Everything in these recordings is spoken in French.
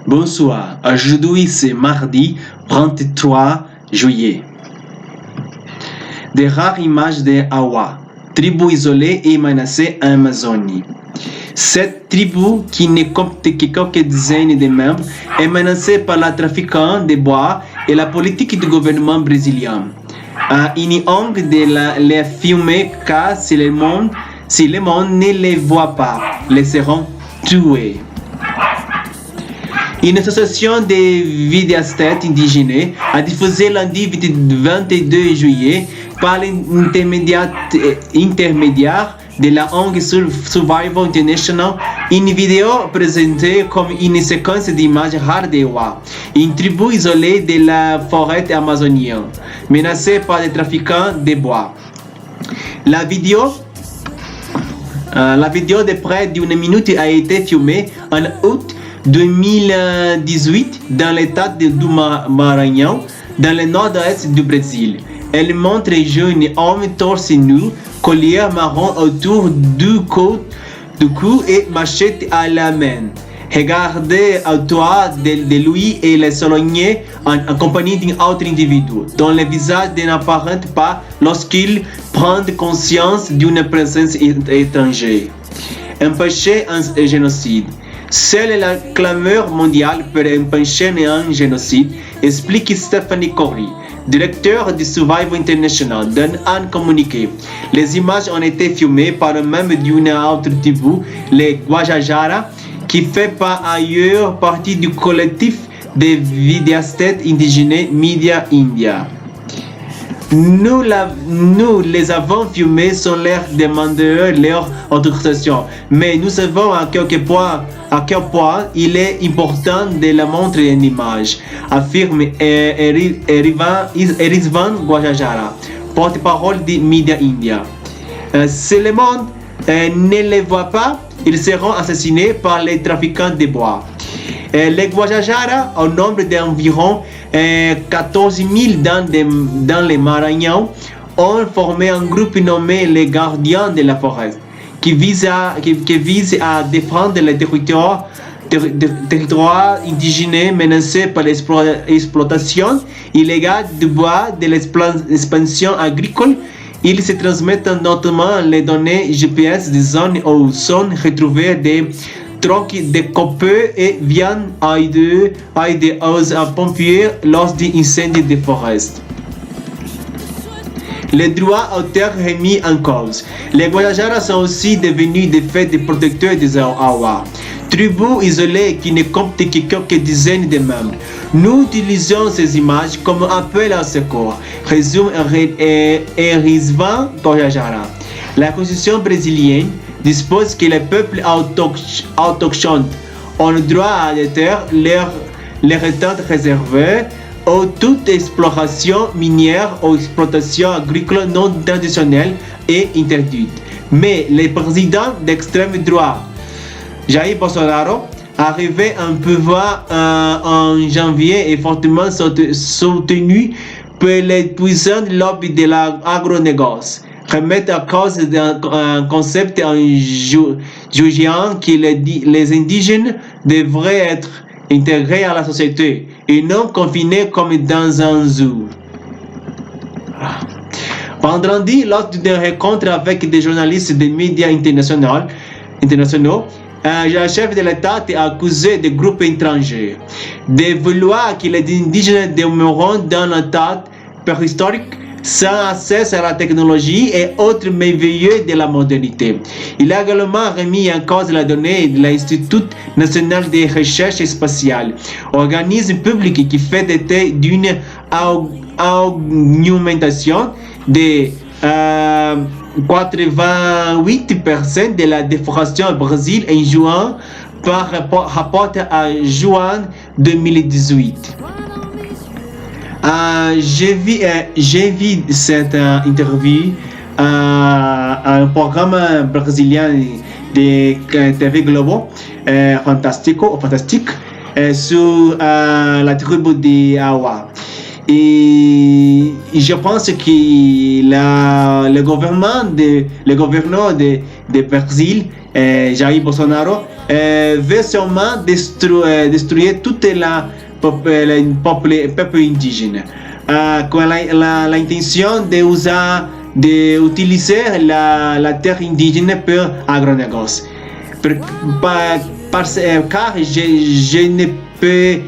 Bonsoir, aujourd'hui c'est mardi 23 juillet. Des rares images de Awa, tribu isolée et menacée en Amazonie. Cette tribu, qui ne compte que quelques dizaines de membres, est menacée par la trafiquant de bois et la politique du gouvernement brésilien. Une ongle de les filmer car si le monde ne les voit pas, les seront tués. Une association de vidéastes indigènes a diffusé lundi 22 juillet par l'intermédiaire de la ONG Survival International une vidéo présentée comme une séquence d'images rares de Wa, une tribu isolée de la forêt amazonienne, menacée par les trafiquants de bois. La vidéo de près d'une minute a été filmée en août 2018 dans l'état de do Maranhão, dans le nord-est du Brésil. Elle montre un jeune homme torse nu, collier marron autour du cou et machette à la main. Regardez autour de lui et les s'éloigner en compagnie d'un autre individu, dont le visage n'apparaît pas lorsqu'il prend conscience d'une présence étrangère. Empêcher un génocide. Seule la clameur mondiale pour empêcher un génocide, explique Stephanie Corey, directeur du Survival International, dans un communiqué. Les images ont été filmées par un membre d'une autre tribu, les Guajajara, qui fait par ailleurs partie du collectif des vidéastes indigènes Media India. Nous les avons filmés sans leur demander leur autorisation, mais nous savons à quel point il est important de la montrer en image, affirme Erizvan Guajajara, porte-parole de Media India. Si le monde ne les voit pas, ils seront assassinés par les trafiquants de bois. Les Guajajara, au nombre d'environ 14 000 dans les Maranhão, ont formé un groupe nommé les Gardiens de la Forêt, qui vise à défendre les territoires indigènes menacés par l'exploitation illégale du bois de l'expansion agricole. Ils se transmettent notamment les données GPS des zones où sont retrouvés des troncs de copeaux et viennent aider aux pompiers lors d'incendies de forêt. Les droits aux terres remis en cause. Les Guajajara sont aussi devenus des faits de protecteurs des Awa, tribu isolée qui ne compte que quelques dizaines de membres. Nous utilisons ces images comme appel au secours, résume Erizvan Guajajara. La constitution brésilienne dispose que les peuples autochtones ont le droit à des terres, les retraites réservées, ou toute exploration minière ou exploitation agricole non traditionnelle est interdite. Mais le président d'extrême droite, Jair Bolsonaro, arrivé en pouvoir en janvier, est fortement soutenu par les puissants lobbies de l'agronégoce, remettent à cause d'un concept en jugeant que les indigènes devraient être intégrés à la société et non confinés comme dans un zoo. Vendredi, lors d'une rencontre avec des journalistes des médias internationaux, le chef de l'État a accusé des groupes étrangers de vouloir que les indigènes demeurent dans l'état préhistorique sans accès à la technologie et autres merveilleux de la modernité. Il a également remis en cause la donnée de l'Institut national de recherche spatiale, organisme public qui fait état d'une augmentation de 88% de la déforestation au Brésil en juin par rapport à juin 2018. J'ai vu cette interview à un programme brésilien de TV Globo, fantastique, sur la tribu de Awa. Et je pense que le gouverneur de Brésil, Jair Bolsonaro, veut sûrement détruire toute la peuple indigène. Con l'intention d'utiliser la terre indigène pour agronégoce. Car je ne peux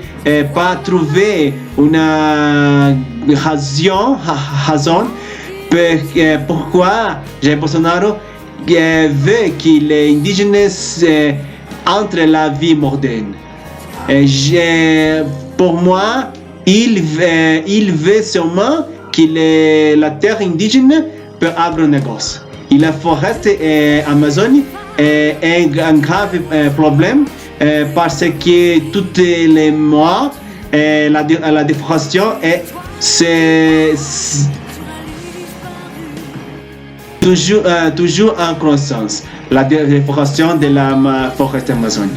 pas trouver une raison pourquoi Jair Bolsonaro veut que les indígenas entrent la vie moderne. Pour moi, il veut sûrement que la terre indigène peut agronégoce. Et la forêt amazonienne est un grave problème parce que tous les mois, la déforestation c'est toujours en croissance, la déforestation de la forêt amazonienne.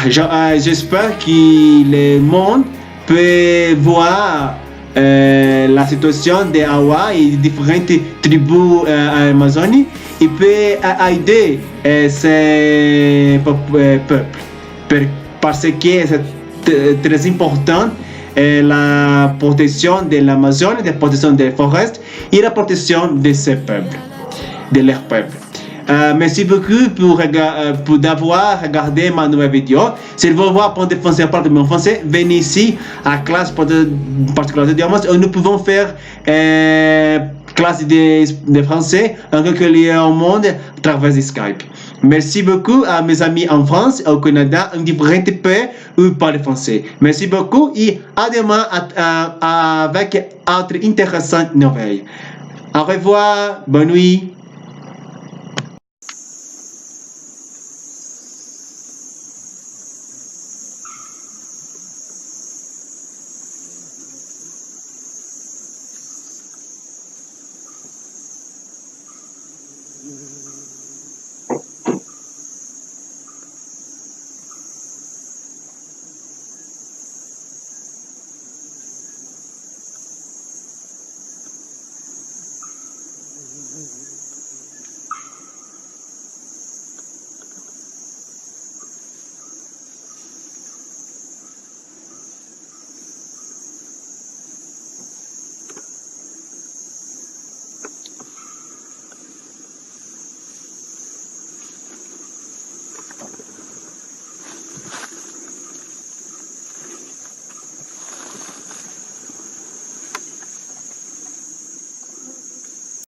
J'espère que le monde peut voir la situation de Hawaï et de différentes tribus amazoniennes et peut aider ces peuples parce que c'est très important la protection de l'Amazonie, la protection des forêts et la protection de ces peuples, de leurs peuples. Merci beaucoup pour d'avoir regardé ma nouvelle vidéo. Si vous voulez apprendre le français, parler mon français, venez ici à classe particulière de diamants où nous pouvons faire classe de français en quelque lieu au monde à travers Skype. Merci beaucoup à mes amis en France, au Canada, en différents pays où parlent français. Merci beaucoup et à demain avec d'autres intéressantes nouvelles. Au revoir, bonne nuit.